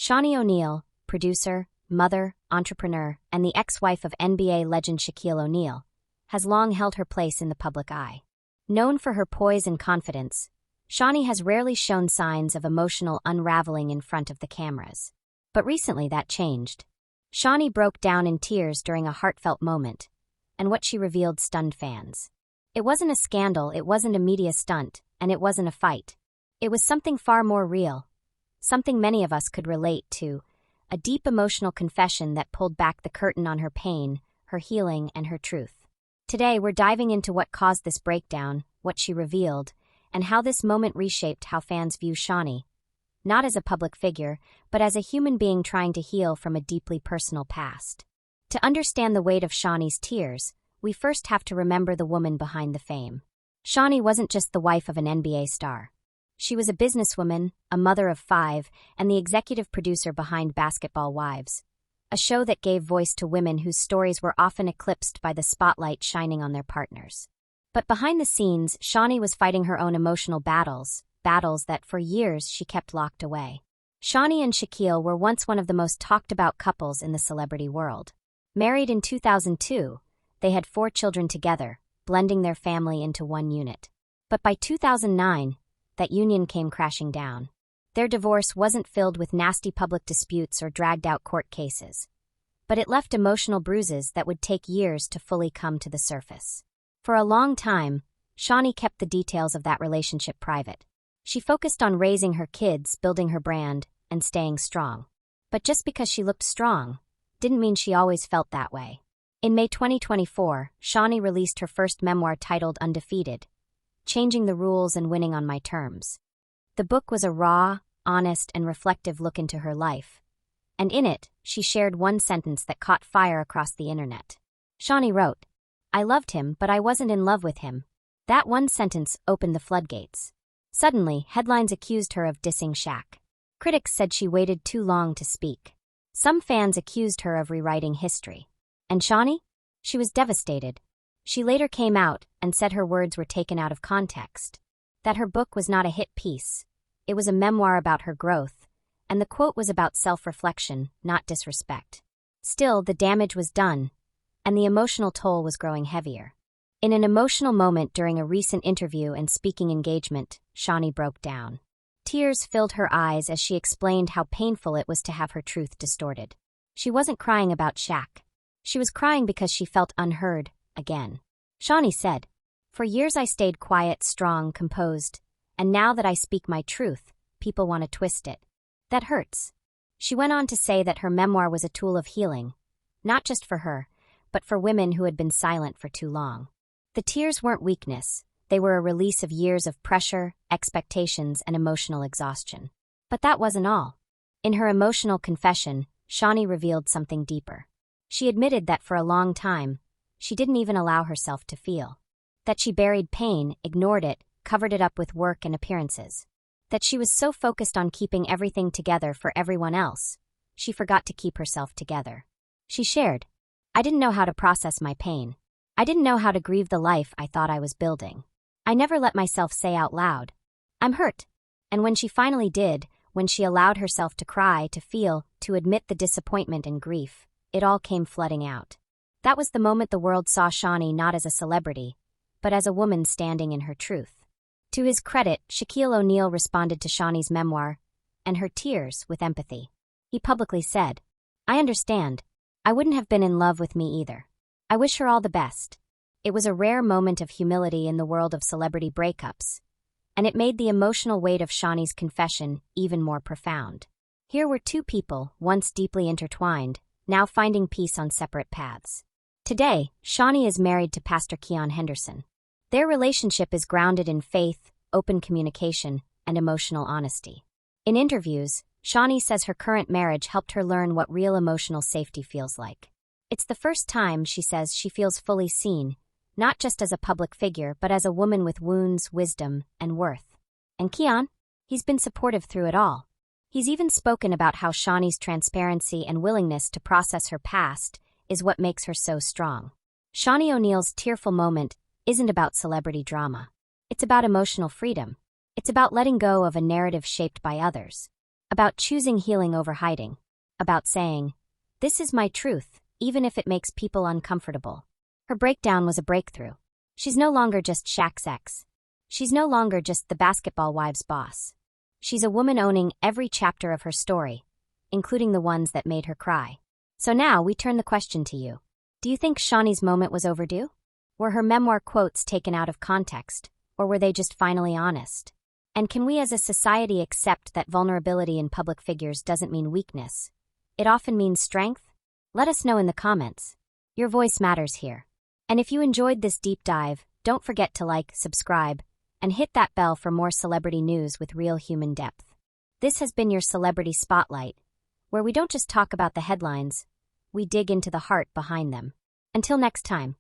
Shaunie O'Neal, producer, mother, entrepreneur, and the ex-wife of NBA legend Shaquille O'Neal, has long held her place in the public eye. Known for her poise and confidence, Shaunie has rarely shown signs of emotional unraveling in front of the cameras. But recently that changed. Shaunie broke down in tears during a heartfelt moment, and what she revealed stunned fans. It wasn't a scandal, it wasn't a media stunt, and it wasn't a fight. It was something far more real, something many of us could relate to, a deep emotional confession that pulled back the curtain on her pain, her healing, and her truth. Today, we're diving into what caused this breakdown, what she revealed, and how this moment reshaped how fans view Shaunie, not as a public figure, but as a human being trying to heal from a deeply personal past. To understand the weight of Shaunie's tears, we first have to remember the woman behind the fame. Shaunie wasn't just the wife of an NBA star. She was a businesswoman, a mother of 5, and the executive producer behind Basketball Wives, a show that gave voice to women whose stories were often eclipsed by the spotlight shining on their partners. But behind the scenes, Shaunie was fighting her own emotional battles that for years she kept locked away. Shaunie and Shaquille were once one of the most talked-about couples in the celebrity world. Married in 2002, they had 4 children together, blending their family into one unit. But by 2009, that union came crashing down. Their divorce wasn't filled with nasty public disputes or dragged-out court cases, but it left emotional bruises that would take years to fully come to the surface. For a long time, Shaunie kept the details of that relationship private. She focused on raising her kids, building her brand, and staying strong. But just because she looked strong, didn't mean she always felt that way. In May 2024, Shaunie released her first memoir titled Undefeated, Changing the Rules and Winning on My Terms. The book was a raw, honest, and reflective look into her life, and in it, she shared one sentence that caught fire across the internet. Shaunie wrote, "I loved him, but I wasn't in love with him." That one sentence opened the floodgates. Suddenly, headlines accused her of dissing Shaq. Critics said she waited too long to speak. Some fans accused her of rewriting history. And Shaunie? She was devastated. She later came out and said her words were taken out of context, that her book was not a hit piece. It was a memoir about her growth, and the quote was about self-reflection, not disrespect. Still, the damage was done, and the emotional toll was growing heavier. In an emotional moment during a recent interview and speaking engagement, Shaunie broke down. Tears filled her eyes as she explained how painful it was to have her truth distorted. She wasn't crying about Shaq. She was crying because she felt unheard, again. Shaunie said, "For years I stayed quiet, strong, composed, and now that I speak my truth, people want to twist it. That hurts." She went on to say that her memoir was a tool of healing, not just for her, but for women who had been silent for too long. The tears weren't weakness, they were a release of years of pressure, expectations, and emotional exhaustion. But that wasn't all. In her emotional confession, Shaunie revealed something deeper. She admitted that for a long time, she didn't even allow herself to feel. That she buried pain, ignored it, covered it up with work and appearances. That she was so focused on keeping everything together for everyone else, she forgot to keep herself together. She shared, "I didn't know how to process my pain. I didn't know how to grieve the life I thought I was building. I never let myself say out loud, 'I'm hurt.'" And when she finally did, when she allowed herself to cry, to feel, to admit the disappointment and grief, it all came flooding out. That was the moment the world saw Shaunie not as a celebrity, but as a woman standing in her truth. To his credit, Shaquille O'Neal responded to Shaunie's memoir and her tears with empathy. He publicly said, "I understand. I wouldn't have been in love with me either. I wish her all the best." It was a rare moment of humility in the world of celebrity breakups, and it made the emotional weight of Shaunie's confession even more profound. Here were 2 people, once deeply intertwined, now finding peace on separate paths. Today, Shaunie is married to Pastor Keon Henderson. Their relationship is grounded in faith, open communication, and emotional honesty. In interviews, Shaunie says her current marriage helped her learn what real emotional safety feels like. It's the first time, she says, she feels fully seen, not just as a public figure, but as a woman with wounds, wisdom, and worth. And Keon? He's been supportive through it all. He's even spoken about how Shaunie's transparency and willingness to process her past is what makes her so strong. Shaunie O'Neal's tearful moment isn't about celebrity drama. It's about emotional freedom. It's about letting go of a narrative shaped by others. about choosing healing over hiding, about saying, "This is my truth, even if it makes people uncomfortable." Her breakdown was a breakthrough. She's no longer just Shaq's ex. She's no longer just the basketball wives' boss. She's a woman owning every chapter of her story, including the ones that made her cry. So now we turn the question to you. Do you think Shaunie's moment was overdue? Were her memoir quotes taken out of context, or were they just finally honest? And can we as a society accept that vulnerability in public figures doesn't mean weakness? It often means strength? Let us know in the comments. Your voice matters here. And if you enjoyed this deep dive, don't forget to like, subscribe, and hit that bell for more celebrity news with real human depth. This has been your Celebrity Spotlight, where we don't just talk about the headlines, we dig into the heart behind them. Until next time.